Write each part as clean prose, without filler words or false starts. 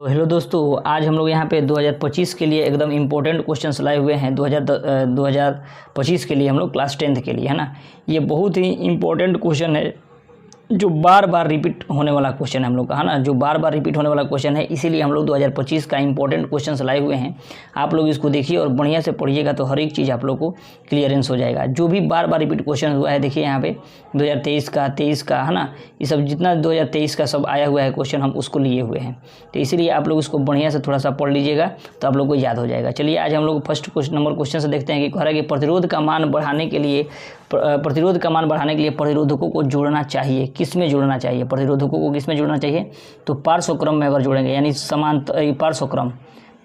तो हेलो दोस्तों, आज हम लोग यहाँ पे 2025 के लिए एकदम इम्पोर्टेंट क्वेश्चंस लाए हुए हैं। 2025 के लिए हम लोग क्लास 10th के लिए, है ना। ये बहुत ही इम्पोर्टेंट क्वेश्चन है जो बार बार रिपीट होने वाला क्वेश्चन है हम लोग का, है ना। जो बार बार रिपीट होने वाला क्वेश्चन है, इसीलिए हम लोग 2025 का इंपॉर्टेंट क्वेश्चन लाए हुए हैं। आप लोग इसको देखिए और बढ़िया से पढ़िएगा तो हर एक चीज़ आप लोग को क्लियरेंस हो जाएगा। जो भी बार बार रिपीट क्वेश्चन हुआ है, देखिए यहाँ पे 2023 का, 23 का, है ना। ये सब जितना 2023 का सब आया हुआ है क्वेश्चन, हम उसको लिए हुए हैं। तो इसीलिए आप लोग इसको बढ़िया से थोड़ा सा पढ़ लीजिएगा तो आप लोग को याद हो जाएगा। चलिए आज हम लोग फर्स्ट नंबर क्वेश्चन से देखते हैं कि कह रहा है कि प्रतिरोध का मान बढ़ाने के लिए प्रतिरोधकों को जोड़ना चाहिए। किस में जोड़ना चाहिए? प्रतिरोधकों को किस में जोड़ना चाहिए? तो पार्श्व क्रम में अगर जोड़ेंगे, यानी समांतर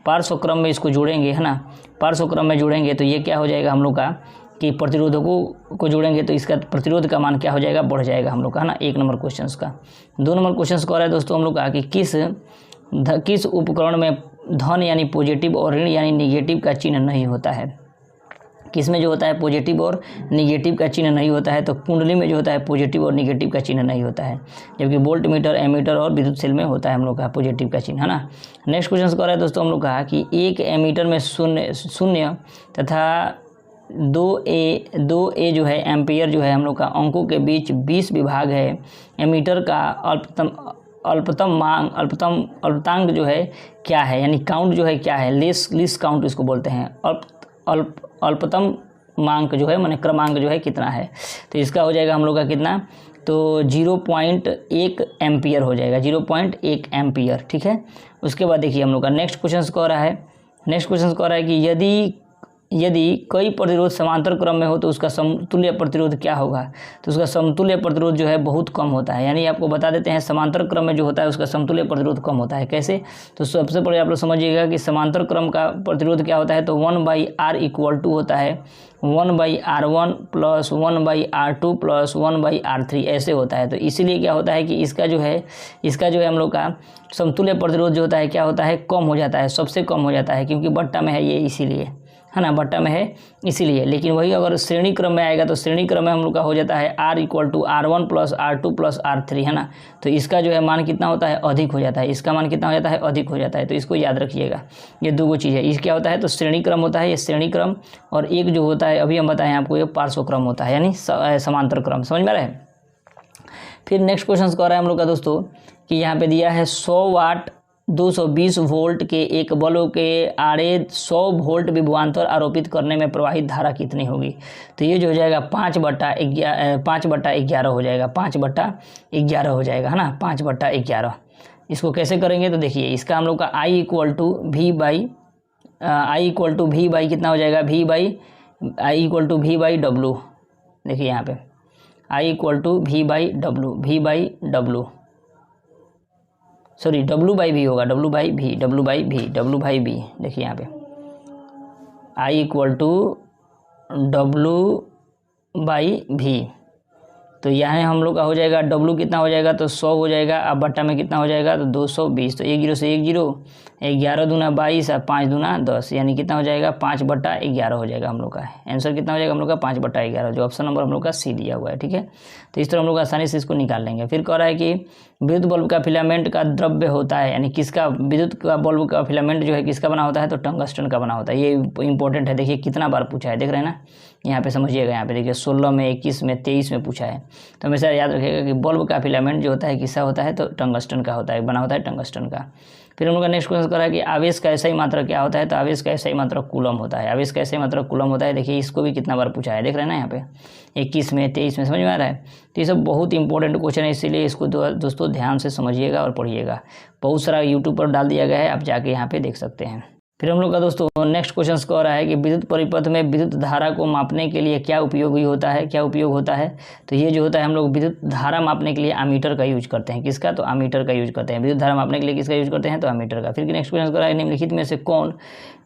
पार्श्व क्रम में इसको जोड़ेंगे, है ना। पार्श्व क्रम में जोड़ेंगे तो ये क्या हो जाएगा हम लोग का कि प्रतिरोधकों को जोड़ेंगे तो इसका प्रतिरोध का मान क्या हो जाएगा? बढ़ जाएगा हम लोग का, है ना। 1 नंबर क्वेश्चन का। 2 नंबर क्वेश्चन कह रहा है दोस्तों हम लोग का कि किस उपकरण में धन यानी पॉजिटिव और ऋण यानी निगेटिव का चिन्ह नहीं होता है। किसमें जो होता है पॉजिटिव और निगेटिव का चिन्ह नहीं होता है? तो कुंडली में जो होता है पॉजिटिव और निगेटिव का चिन्ह नहीं होता है, जबकि वोल्ट मीटर, एमीटर और विद्युत सेल में होता है हम लोग का पॉजिटिव का चिन्ह, है ना। नेक्स्ट क्वेश्चन कर रहा है दोस्तों हम लोग का कि एक एमीटर में शून्य तथा 2A जो है एम्पियर जो है हम लोग का अंकों के बीच 20 विभाग है। एमीटर का अल्पतमांक जो है क्या है, यानी काउंट जो है क्या है? लेस काउंट इसको बोलते हैं। अल्पतम मांक जो है माने क्रमांक जो है कितना है? तो इसका हो जाएगा हम लोग का कितना? तो 0.1 एम्पियर हो जाएगा, 0.1 एम्पियर, ठीक है। उसके बाद देखिए हम लोग का नेक्स्ट क्वेश्चन कह रहा है कि यदि कई प्रतिरोध समांतर क्रम में हो तो उसका समतुल्य प्रतिरोध क्या होगा? तो उसका समतुल्य प्रतिरोध जो है बहुत कम होता है। यानी आपको बता देते हैं समांतर क्रम में जो होता है उसका समतुल्य प्रतिरोध कम होता है। कैसे? तो सबसे पहले आप लोग समझिएगा कि समांतर क्रम का प्रतिरोध क्या होता है। तो 1/R इक्वल टू होता है 1/R1 plus 1/R2 plus 1/R3 ऐसे होता है। तो इसीलिए क्या होता है कि इसका जो है हम लोग का समतुल्य प्रतिरोध जो होता है क्या होता है? कम हो जाता है, सबसे कम हो जाता है, क्योंकि बट्टा में है ये, इसीलिए, है ना, बट्टा में है इसीलिए। लेकिन वही अगर श्रेणी क्रम में आएगा तो श्रेणी क्रम में हम लोग का हो जाता है R equal to R1 plus R2 plus R3, है ना। तो इसका जो है मान कितना होता है? अधिक हो जाता है। इसका मान कितना हो जाता है? अधिक हो जाता है। तो इसको याद रखिएगा, ये दो चीज़ है। इस क्या होता है? तो श्रेणी क्रम होता है, ये श्रेणी क्रम, और एक जो होता है अभी हम बताएं आपको, ये पार्श्व क्रम होता है, यानी समांतर क्रम। समझ में आ रहा है? फिर नेक्स्ट क्वेश्चन कह रहा है हम लोग का दोस्तों कि यहाँ पे दिया है 100 वाट 220 वोल्ट के एक बल्ब के आड़े 100 वोल्ट विभवांतर आरोपित करने में प्रवाहित धारा कितनी होगी? तो ये जो हो जाएगा 5/11 हो जाएगा, 5/11 हो जाएगा, है ना, 5/11। इसको कैसे करेंगे? तो देखिए इसका हम लोग का I equal to V by कितना हो जाएगा? I equal to V by W। देखिए यहाँ पे I equal to V by W, sorry W by V होगा, W बाई V। देखिए यहाँ पे I equal to W by V। तो यहाँ हम लोग का हो जाएगा W कितना हो जाएगा? तो 100 हो जाएगा। अब बट्टा में कितना हो जाएगा? तो 220। तो 1 0 से 1 0, 11 दूना 22 और 5 दूना 10, यानी कितना हो जाएगा? 5/11 हो जाएगा हम लोग का। आंसर कितना हो जाएगा हम लोग का? 5/11, जो ऑप्शन नंबर हम लोग का सी दिया हुआ है, ठीक है। तो इस तरह हम लोग आसानी से इसको निकाल लेंगे। फिर कह रहा है कि विद्युत बल्ब का फिलामेंट का द्रव्य होता है, यानी किसका? विद्युत का बल्ब का फिलामेंट जो है किसका बना होता है? तो टंगस्टन का बना होता है। ये इंपॉर्टेंट है, देखिए कितना बार पूछा है, देख रहे हैं ना। यहाँ पे समझिएगा, यहाँ पे देखिए 16 में, 21 में, 23 में पूछा है। तो हमेशा याद रखिएगा कि बल्ब का फिलामेंट जो होता है किसका होता है? तो टंगस्टन का होता है, बना होता है टंगस्टन का। फिर हम लोग का नेक्स्ट क्वेश्चन कर रहा है कि आवेश का ऐसा ही मात्रा क्या होता है? तो आवेश का ऐसा ही मात्रा कूलम होता है। आवेश का ऐसा ही मात्रा कूलम होता है। देखिए इसको भी कितना बार पूछा है, देख रहे हैं ना यहाँ पे 21 में, 23 में। समझ में आ रहा है? तो ये सब बहुत इंपॉर्टेंट क्वेश्चन है, इसीलिए इसको दोस्तों ध्यान से समझिएगा और पढ़िएगा। बहुत सारा यूट्यूब पर डाल दिया गया है, आप जाके यहाँ पे देख सकते हैं। फिर हम लोग का दोस्तों नेक्स्ट क्वेश्चन कह रहा है कि विद्युत परिपथ में विद्युत धारा को मापने के लिए क्या उपयोग होता है? तो ये जो होता है हम लोग विद्युत धारा मापने के लिए अमीटर का यूज करते हैं। किसका? तो अमीटर का यूज करते हैं। विद्युत धारा मापने के लिए किसका यूज करते हैं? तो अमीटर का। फिर नेक्स्ट क्वेश्चन कह रहा है निम्नलिखित में से कौन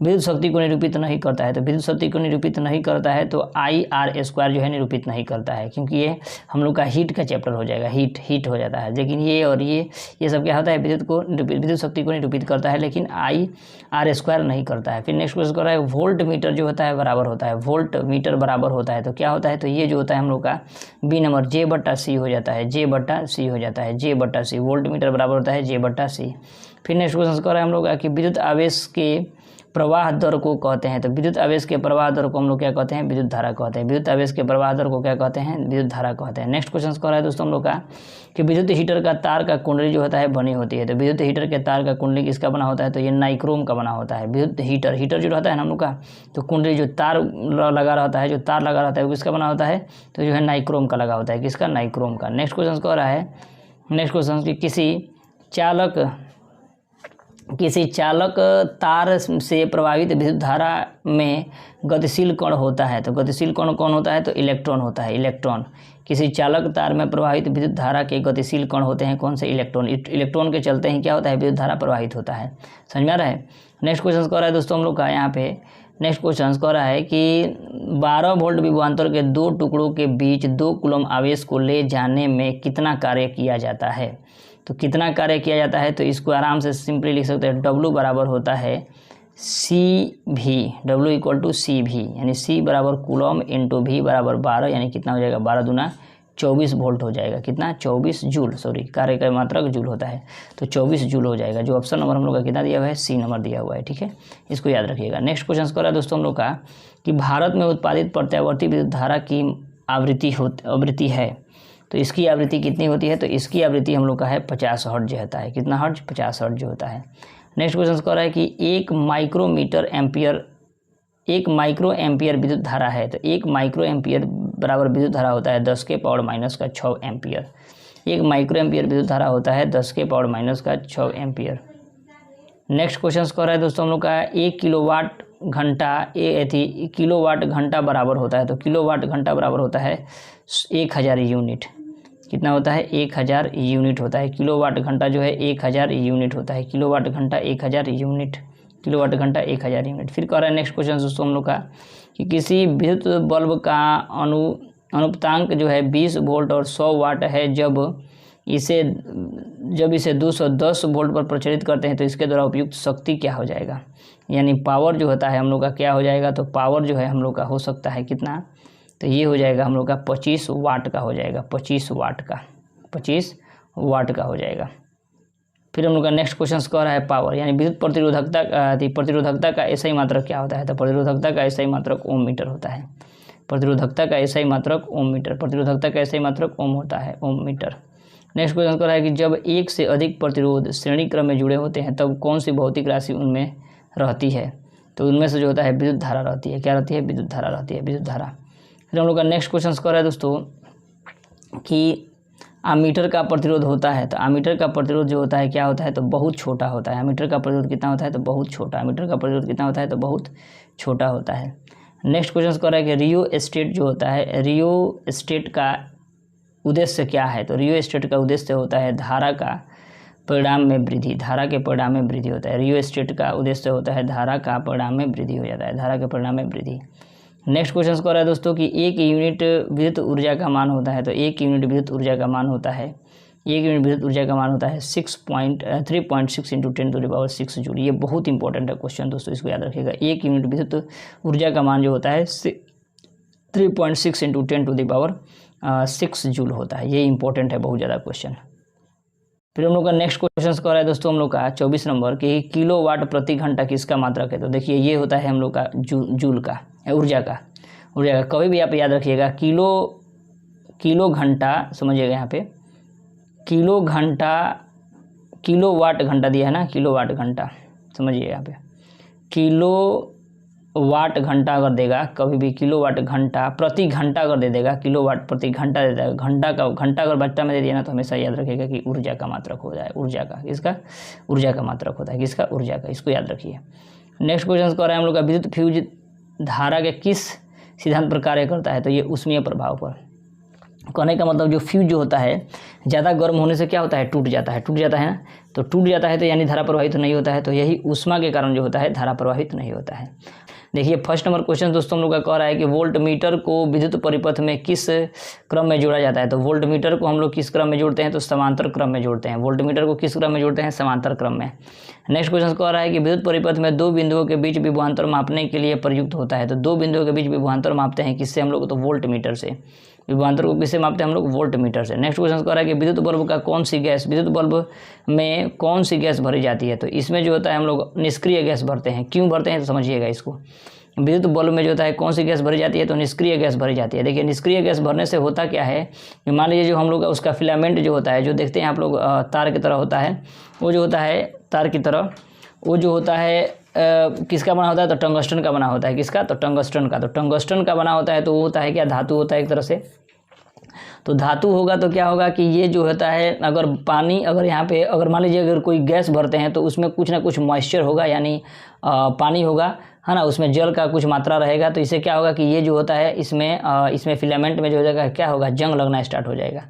विद्युत शक्ति को निरूपित नहीं करता है? तो विद्युत शक्ति को निरूपित नहीं करता है तो IR² जो है निरूपित नहीं करता है, क्योंकि ये हम लोग का हीट का चैप्टर हो जाएगा, हीट हो जाता है। लेकिन ये और ये सब क्या होता है? विद्युत शक्ति को निरूपित करता है, लेकिन IR² नहीं करता है। फिर नेक्स्ट क्वेश्चन कर रहा है वोल्ट मीटर जो होता है बराबर होता है, वोल्ट मीटर बराबर होता है तो क्या होता है? तो ये जो होता है हम लोग का बी नंबर J/C हो जाता है, J/C हो जाता है, J/C। वोल्ट मीटर बराबर होता है J/C। फिर नेक्स्ट क्वेश्चन कर रहे हैं हम लोग का कि विद्युत आवेश के प्रवाह दर को कहते हैं। तो विद्युत आवेश के प्रवाह दर को हम लोग क्या कहते हैं? विद्युत धारा कहते हैं। विद्युत आवेश के प्रवाह दर को क्या कहते हैं? विद्युत धारा कहते हैं। नेक्स्ट क्वेश्चन कर रहा है दोस्तों हम लोग का कि विद्युत हीटर का तार का कुंडली जो होता है बनी होती है। तो विद्युत हीटर के तार का कुंडली किसका बना होता है? तो ये नाइक्रोम का बना होता है। विद्युत हीटर जो रहता है ना हम लोग का, तो कुंडली जो तार लगा रहता है, जो तार लगा रहता है वो किसका बना होता है? तो जो है नाइक्रोम का लगा होता है। किसका? नाइक्रोम का। नेक्स्ट क्वेश्चन कह रहा है, नेक्स्ट क्वेश्चन कि किसी चालक तार से प्रवाहित विद्युत धारा में गतिशील कण होता है। तो गतिशील कण कौन होता है? तो इलेक्ट्रॉन होता है। इलेक्ट्रॉन। किसी चालक तार में प्रवाहित विद्युत धारा के गतिशील कण होते हैं कौन से? इलेक्ट्रॉन। इलेक्ट्रॉन के चलते ही क्या होता है? विद्युत धारा प्रवाहित होता है। समझ में आ रहा है? नेक्स्ट क्वेश्चन कह रहा है दोस्तों हम लोग का यहाँ पे, नेक्स्ट क्वेश्चन कह रहा है कि 12 वोल्ट विभवांतर के दो टुकड़ों के बीच 2 कूलम आवेश को ले जाने में कितना कार्य किया जाता है? तो कितना कार्य किया जाता है? तो इसको आराम से सिंपली लिख सकते हैं, W बराबर होता है CV। W equal to CV, यानी C बराबर कूलम इंटू V बराबर 12, यानी कितना हो जाएगा? 12 दूना 24 वोल्ट हो जाएगा। कितना? 24 जूल। सॉरी, कार्य का मात्रक जूल होता है, तो 24 जूल हो जाएगा। जो ऑप्शन नंबर हम लोग का कितना दिया हुआ है? C नंबर दिया हुआ है। ठीक है, इसको याद रखिएगा। नेक्स्ट क्वेश्चन कर रहा है दोस्तों हम लोग का कि भारत में उत्पादित प्रत्यावर्ती विद्युत धारा की आवृत्ति है। तो इसकी आवृत्ति कितनी होती है? तो इसकी आवृत्ति हम लोग का है 50 हर्ट्ज होता है। कितना हर्ट्ज? 50 हर्ट्ज होता है। नेक्स्ट क्वेश्चन कह रहा है कि 1 माइक्रो एम्पियर विद्युत धारा है। तो 1 माइक्रो एम्पियर बराबर विद्युत धारा होता है 10 के पावर माइनस का 6 एम्पियर। 1 माइक्रो एम्पियर विद्युत धारा होता है 10 के पावर माइनस का 6 एम्पियर। नेक्स्ट क्वेश्चन कह रहा है दोस्तों हम लोग का 1 किलोवाट घंटा बराबर होता है। तो किलोवाट घंटा बराबर होता है 1000 यूनिट। कितना होता है? 1000 यूनिट होता है। किलोवाट घंटा जो है 1000 यूनिट होता है। किलोवाट घंटा 1000 यूनिट। किलोवाट घंटा 1000 यूनिट। फिर कह रहा है नेक्स्ट क्वेश्चन दोस्तों हम लोग का कि किसी विद्युत बल्ब का अनुपातांक जो है 20 वोल्ट और 100 वाट है। जब इसे 210 वोल्ट पर प्रचारित करते हैं तो इसके द्वारा उपयुक्त शक्ति क्या हो जाएगा? यानी पावर जो होता है हम लोग का क्या हो जाएगा? तो पावर जो है हम लोग का हो सकता है कितना? तो ये हो जाएगा हम लोग का 25 वाट का हो जाएगा। 25 वाट का हो जाएगा। फिर हम लोग का नेक्स्ट क्वेश्चन कह रहा है पावर, यानी विद्युत प्रतिरोधकता का एसआई मात्रक क्या होता है? तो प्रतिरोधकता का एसआई मात्रक ओम मीटर होता है। प्रतिरोधकता का एसआई मात्रक ओम मीटर। प्रतिरोधकता का एसआई मात्रक ओम होता है, ओम मीटर। नेक्स्ट क्वेश्चन कह रहा है कि जब एक से अधिक प्रतिरोध श्रेणी क्रम में जुड़े होते हैं तब कौन सी भौतिक राशि उनमें रहती है? तो उनमें से जो होता है विद्युत धारा रहती है। क्या रहती है? विद्युत धारा रहती है, विद्युत धारा। फिर हम लोग का नेक्स्ट क्वेश्चन कर रहा है दोस्तों कि आमीटर का प्रतिरोध होता है। तो आमीटर का प्रतिरोध जो होता है क्या होता है? तो बहुत छोटा होता है। आमीटर का प्रतिरोध कितना होता है? तो बहुत छोटा। आमीटर का प्रतिरोध कितना होता है? तो बहुत छोटा होता है। नेक्स्ट क्वेश्चन कर रहा है कि रियोस्टेट जो होता है, रियोस्टेट का उद्देश्य क्या है? तो रियोस्टेट का उद्देश्य होता है धारा का परिणाम में वृद्धि। धारा के परिणाम में वृद्धि होता है। रियोस्टेट का उद्देश्य होता है धारा का परिणाम में वृद्धि हो जाता है। धारा के परिणाम में वृद्धि। नेक्स्ट क्वेश्चन कर रहा है दोस्तों कि 1 यूनिट विद्युत ऊर्जा का मान होता है। तो 1 यूनिट विद्युत ऊर्जा का मान होता है 3.6 इंटू 10⁻6 जूल। ये बहुत इंपॉर्टेंट है क्वेश्चन दोस्तों, इसको याद रखिएगा। 1 यूनिट विद्युत ऊर्जा का मान जो होता है 3.6 इंटू 10⁻6 जूल होता है। ये इंपॉर्टेंट है बहुत ज़्यादा क्वेश्चन। फिर हम लोग का नेक्स्ट क्वेश्चन कर रहा है दोस्तों हम लोग का 24 नंबर कि किलोवाट प्रति घंटा किसका मात्रक है? तो देखिए ये होता है हम लोग का जूल का, ऊर्जा का। कभी भी आप याद रखिएगा किलो घंटा, समझिएगा यहाँ पे किलोवाट घंटा दिया है ना, किलोवाट घंटा, समझिए यहाँ पे किलोवाट घंटा अगर देगा, कभी भी किलोवाट घंटा प्रति घंटा अगर दे देगा, किलोवाट प्रति घंटा दे देगा, घंटा अगर बट्टा में दे दिया ना, तो हमेशा याद रखिएगा कि ऊर्जा का मात्रक हो जाए। ऊर्जा का किसका? ऊर्जा का मात्रक होता है। किसका? ऊर्जा का। इसको याद रखिए। नेक्स्ट क्वेश्चन कर रहे हैं हम लोग का विद्युत फ्यूज धारा के किस सिद्धांत पर कार्य करता है? तो ये ऊष्मीय प्रभाव पर। कहने का मतलब जो फ्यूज जो होता है ज़्यादा गर्म होने से क्या होता है? टूट जाता है ना। तो टूट जाता है तो यानी धारा प्रवाहित नहीं होता है। तो यही ऊष्मा के कारण जो होता है धारा प्रवाहित नहीं होता है। देखिए फर्स्ट नंबर क्वेश्चन दोस्तों हम लोग का कह रहा है कि वोल्ट मीटर को विद्युत परिपथ में किस क्रम में जोड़ा जाता है? तो वोल्ट मीटर को हम लोग किस क्रम में जोड़ते हैं? तो समांतर क्रम में जोड़ते हैं। वोल्ट मीटर को किस क्रम में जोड़ते हैं? समांतर क्रम में। नेक्स्ट क्वेश्चन कह रहा है कि विद्युत परिपथ में 2 बिंदुओं के बीच विभवांतर मापने के लिए प्रयुक्त होता है। तो 2 बिंदुओं के बीच विभवांतर मापते हैं किससे हम लोग? तो वोल्ट मीटर से। विभवांतर को किससे मापते हैं हम लोग? वोल्ट मीटर से। नेक्स्ट क्वेश्चन कह रहा है कि विद्युत बल्ब का कौन सी गैस, विद्युत बल्ब में कौन सी गैस भरी जाती है? तो इसमें जो होता है हम लोग निष्क्रिय गैस भरते हैं। क्यों भरते हैं तो समझिएगा इसको। विद्युत बल्ब में जो होता है कौन सी गैस भरी जाती है? तो निष्क्रिय गैस भरी जाती है। देखिए निष्क्रिय गैस भरने से होता क्या है कि मान लीजिए जो हम लोग उसका फिलामेंट जो होता है, जो देखते हैं आप लोग तार की तरह होता है, वो जो होता है तार की तरह, वो जो होता है किसका बना होता है? तो टंगस्टन का बना होता है। किसका? तो टंगस्टन का। तो टंगस्टन का बना होता है तो वो होता है क्या? धातु होता है एक तरह से। तो धातु होगा तो क्या होगा कि ये जो होता है, अगर पानी, अगर यहाँ पे अगर मान लीजिए अगर कोई गैस भरते हैं तो उसमें कुछ ना कुछ मॉइस्चर होगा, यानी पानी होगा, है ना, उसमें जल का कुछ मात्रा रहेगा। तो इससे क्या होगा कि ये जो होता है इसमें फिलामेंट में जो हो जाएगा क्या होगा? जंग लगना स्टार्ट हो जाएगा।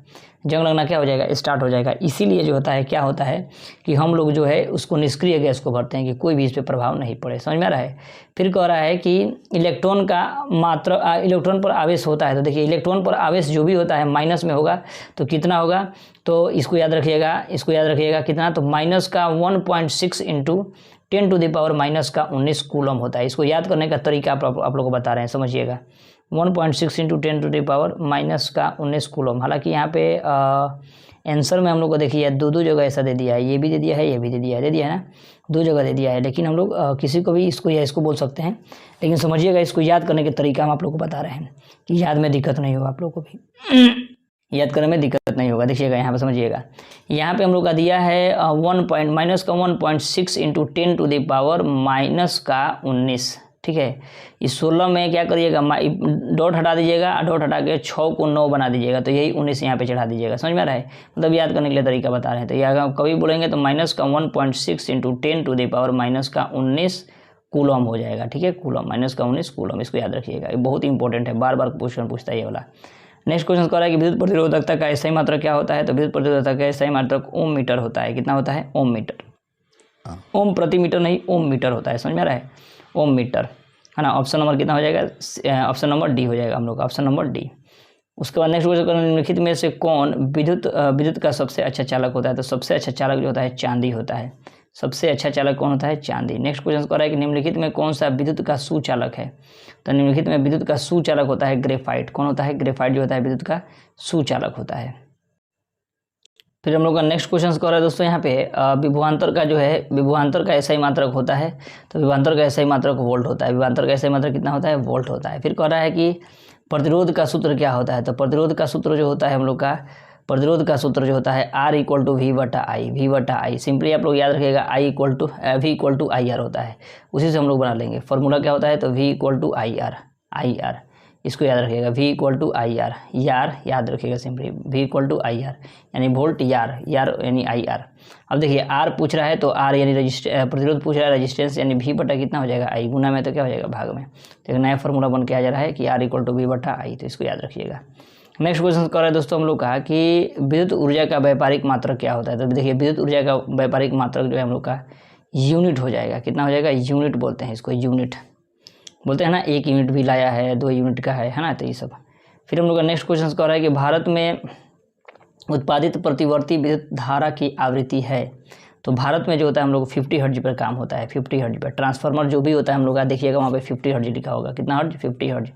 जंग लगना क्या हो जाएगा? स्टार्ट हो जाएगा। इसीलिए जो होता है क्या होता है कि हम लोग जो है उसको निष्क्रिय गैस को भरते हैं कि कोई भी इस पर प्रभाव नहीं पड़े। समझ में आ रहा है? फिर कह रहा है कि इलेक्ट्रॉन का मात्रा, इलेक्ट्रॉन पर आवेश होता है। तो देखिए इलेक्ट्रॉन पर आवेश जो भी होता है माइनस में होगा तो कितना होगा? तो इसको याद रखिएगा, इसको याद रखिएगा कितना? तो माइनस का 1.6 into 10 to the power minus का 19 कूलम होता है। इसको याद करने का तरीका आप लोगों को बता रहे हैं, समझिएगा। 1.6 into 10 to the power minus का 19 कूलम। हालांकि यहाँ पे आंसर में हम लोग को देखिए दो जगह ऐसा दे दिया है, ये भी दे दिया है, ये भी दे दिया है ना, दो जगह दे दिया है। लेकिन हम लोग किसी को भी इसको या इसको बोल सकते हैं, लेकिन समझिएगा इसको याद करने के तरीका हम आप लोग को बता रहे हैं कि याद में दिक्कत नहीं होगा आप लोग को भी। याद करने में दिक्कत नहीं होगा। देखिएगा यहाँ पे, समझिएगा यहाँ पे हम लोग का दिया है माइनस का 1.6 into 10 to the power minus का 19। ठीक है, इस 16 में क्या करिएगा? डॉट हटा दीजिएगा, डॉट हटा के 6 को 9 बना दीजिएगा, तो यही 19 यहाँ पे चढ़ा दीजिएगा। समझ में आ रहा है? मतलब याद करने के लिए तरीका बता रहे हैं। तो यह कभी बोलेंगे तो माइनस का 1.6 into 10 to the power minus का 19 कूलम हो जाएगा। ठीक है, कूलम, माइनस का 19 कूलम, इसको याद रखिएगा, ये बहुत इंपॉर्टेंट है, बार बार क्वेश्चन पूछता है ये वाला। नेक्स्ट क्वेश्चन कह रहा है कि विद्युत प्रतिरोधकता का SI मात्रक क्या होता है? तो विद्युत प्रतिरोधकता का SI मात्रक ओम मीटर होता है। कितना होता है? ओम मीटर। ओम प्रति मीटर नहीं, ओम मीटर होता है। समझ में आ रहा है? ओम मीटर, है ना। ऑप्शन नंबर कितना हो जाएगा? ऑप्शन नंबर डी हो जाएगा हम लोग, ऑप्शन नंबर डी। उसके बाद नेक्स्ट क्वेश्चन, निम्नलिखित में से कौन विद्युत का सबसे अच्छा चालक होता है? तो सबसे अच्छा चालक जो होता है चांदी होता है। सबसे अच्छा चालक कौन होता है? चांदी। नेक्स्ट क्वेश्चन कह रहा है कि निम्नलिखित में कौन सा विद्युत का सुचालक है? तो निम्नलिखित में विद्युत का सुचालक होता है ग्रेफाइट। कौन होता है? ग्रेफाइट जो होता है विद्युत का सुचालक होता है। फिर हम लोग का नेक्स्ट क्वेश्चन कह रहा है दोस्तों, यहाँ पे विभवांतर का जो है, विभवांतर का SI मात्रक होता है। तो विभवांतर का SI मात्रक वोल्ट होता है। विभवांतर का SI मात्रक कितना होता है? वोल्ट होता है। फिर कह रहा है कि प्रतिरोध का सूत्र क्या होता है? तो प्रतिरोध का सूत्र जो होता है हम लोग का, प्रतिरोध का सूत्र जो होता है R equal to V/I। Simply आप लोग याद रखिएगा V इक्वल टू IR होता है, उसी से हम लोग बना लेंगे। फॉर्मूला क्या होता है? तो V इक्वल टू IR, इसको याद रखिएगा, V इक्वल टू IR, यार याद रखिएगा simply, V equal to IR यानी वोल्ट, यार यानी IR। अब देखिए R पूछ रहा है तो R यानी प्रतिरोध पूछ रहा है, रेजिस्टेंस यानी V बटा कितना हो जाएगा? I, गुना में तो क्या हो जाएगा? भाग में। तो एक नया फॉर्मूला बन के आ जा रहा है कि R इक्वल टू V/I, तो इसको याद रखिएगा। नेक्स्ट क्वेश्चन कर रहे हैं दोस्तों हम लोग का कि विद्युत ऊर्जा का व्यापारिक मात्रक क्या होता है? तो देखिए विद्युत ऊर्जा का व्यापारिक मात्रक जो है हम लोग का यूनिट हो जाएगा। कितना हो जाएगा? यूनिट बोलते हैं इसको, यूनिट बोलते हैं ना, 1 यूनिट भी लाया है, 2 यूनिट का है ना, तो ये सब। फिर हम लोग का नेक्स्ट क्वेश्चन कह रहा है कि भारत में उत्पादित प्रतिवर्ती विद्युत धारा की आवृत्ति है। तो भारत में जो होता है हम लोग 50 हर्ट्ज पर काम होता है, 50 हर्ट्ज पर। ट्रांसफार्मर जो भी होता है हम लोग का देखिएगा वहाँ पे 50 हर्ट्ज लिखा होगा। कितना हर्ट्ज? 50 हर्ट्ज।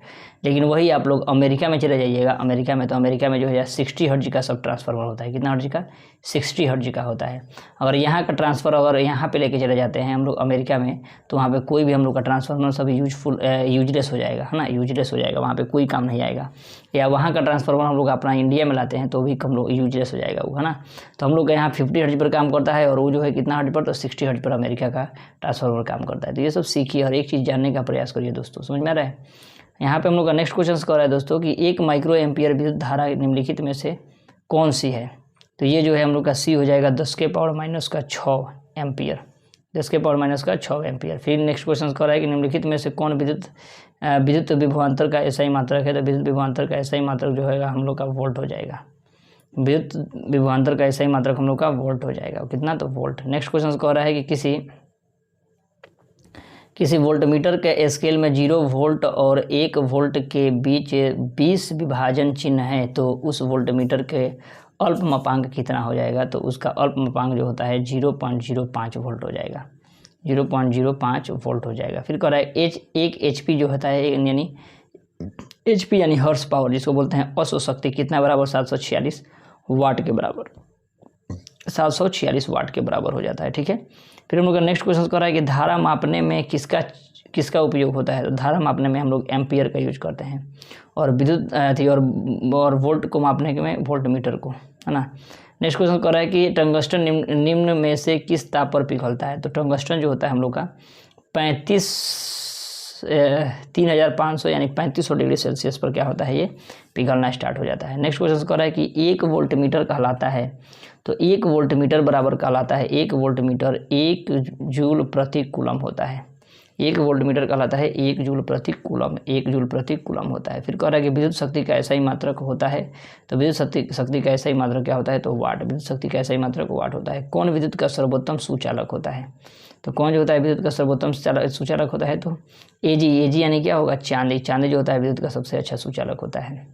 लेकिन वही आप लोग अमेरिका में चले जाइएगा, अमेरिका में, तो अमेरिका में जो है 60 हर्ट्ज का सब ट्रांसफार्मर होता है। कितना हर्ट्ज का? 60 हर्ट्ज का होता है। अगर यहाँ का ट्रांसफर अगर यहाँ पे लेके चले जाते हैं हम लोग अमेरिका में, तो वहाँ पे कोई भी हम लोग का ट्रांसफार्मर सब यूजलेस हो जाएगा, है ना, यूजलेस हो जाएगा, वहाँ पे कोई काम नहीं आएगा। या वहाँ का ट्रांसफार्मर हम लोग अपना इंडिया में लाते हैं तो भी हम लोग यूजलेस हो जाएगा वो, है ना। तो हम लोग का यहाँ 50 हर्ट्ज पर काम करता है और वो जो है कितना हर्ट्ज पर? तो 60 हर्ट्ज पर अमेरिका का ट्रांसफार्मर काम करता है। तो ये सब सीखिए और एक चीज़ जानने का प्रयास करिए दोस्तों, समझ में आ रहा है। यहाँ पे हम लोग का नेक्स्ट क्वेश्चन कह रहा है दोस्तों कि 1 माइक्रो एम्पियर विद्युत धारा निम्नलिखित में से कौन सी है? तो ये जो है हम लोग का C हो जाएगा 10 के पावर माइनस का 6 एम्पियर, 10 के पावर माइनस का 6 एम्पियर। फिर नेक्स्ट क्वेश्चन कह रहा है कि निम्नलिखित में से कौन विद्युत विभवांतर का SI मात्रक है? तो विद्युत विभवांतर का SI मात्रक जो है हम लोग का वोल्ट हो जाएगा। विद्युत विभवांतर का SI मात्रक हम लोग का वोल्ट हो जाएगा। कितना? तो वोल्ट। नेक्स्ट क्वेश्चन कह रहा है कि किसी वोल्टमीटर के स्केल में 0 वोल्ट और 1 वोल्ट के बीच 20 विभाजन चिन्ह है, तो उस वोल्टमीटर के अल्पमापांक कितना हो जाएगा? तो उसका अल्पमापांक जो होता है 0.05 वोल्ट हो जाएगा, 0.05 वोल्ट हो जाएगा। फिर कह रहा है 1 HP जो होता है यानी HP यानी हॉर्स पावर, जिसको बोलते हैं अश्व शक्ति, कितना बराबर 746 वाट के बराबर, 746 वाट के बराबर हो जाता है। ठीक है, फिर हम लोग का नेक्स्ट क्वेश्चन कर रहा है कि धारा मापने में किसका उपयोग होता है। तो धारा मापने में हम लोग एम्पियर का यूज करते हैं, और विद्युत थी और वोल्ट को मापने में वोल्ट मीटर को, है ना। नेक्स्ट क्वेश्चन कर रहा है कि टंगस्टन निम्न में से किस ताप पर पिघलता है। तो टंगस्टन जो होता है हम लोग का 3500 यानी 3500 डिग्री सेल्सियस पर क्या होता है, ये पिघलना स्टार्ट हो जाता है। नेक्स्ट क्वेश्चन कर रहा है कि 1 वोल्ट मीटर कहलाता है। तो 1 वोल्ट मीटर बराबर कहलाता है, 1 वोल्ट मीटर 1 जूल प्रति कूलम होता है। 1 वोल्ट मीटर कहलाता है 1 जूल प्रति कूलम, 1 जूल प्रति कूलम होता है। फिर कह रहा है कि विद्युत शक्ति का ऐसा ही मात्रक होता है। तो विद्युत शक्ति का ऐसा ही मात्रक क्या होता है, तो वाट। विद्युत शक्ति का ऐसा ही मात्रक वाट होता है। कौन विद्युत का सर्वोत्तम सुचालक होता है। तो कौन जो होता है विद्युत का सर्वोत्तम सुचालक होता है, तो एजी यानी क्या होगा, चांदी जो होता है विद्युत का सबसे अच्छा सुचालक होता है।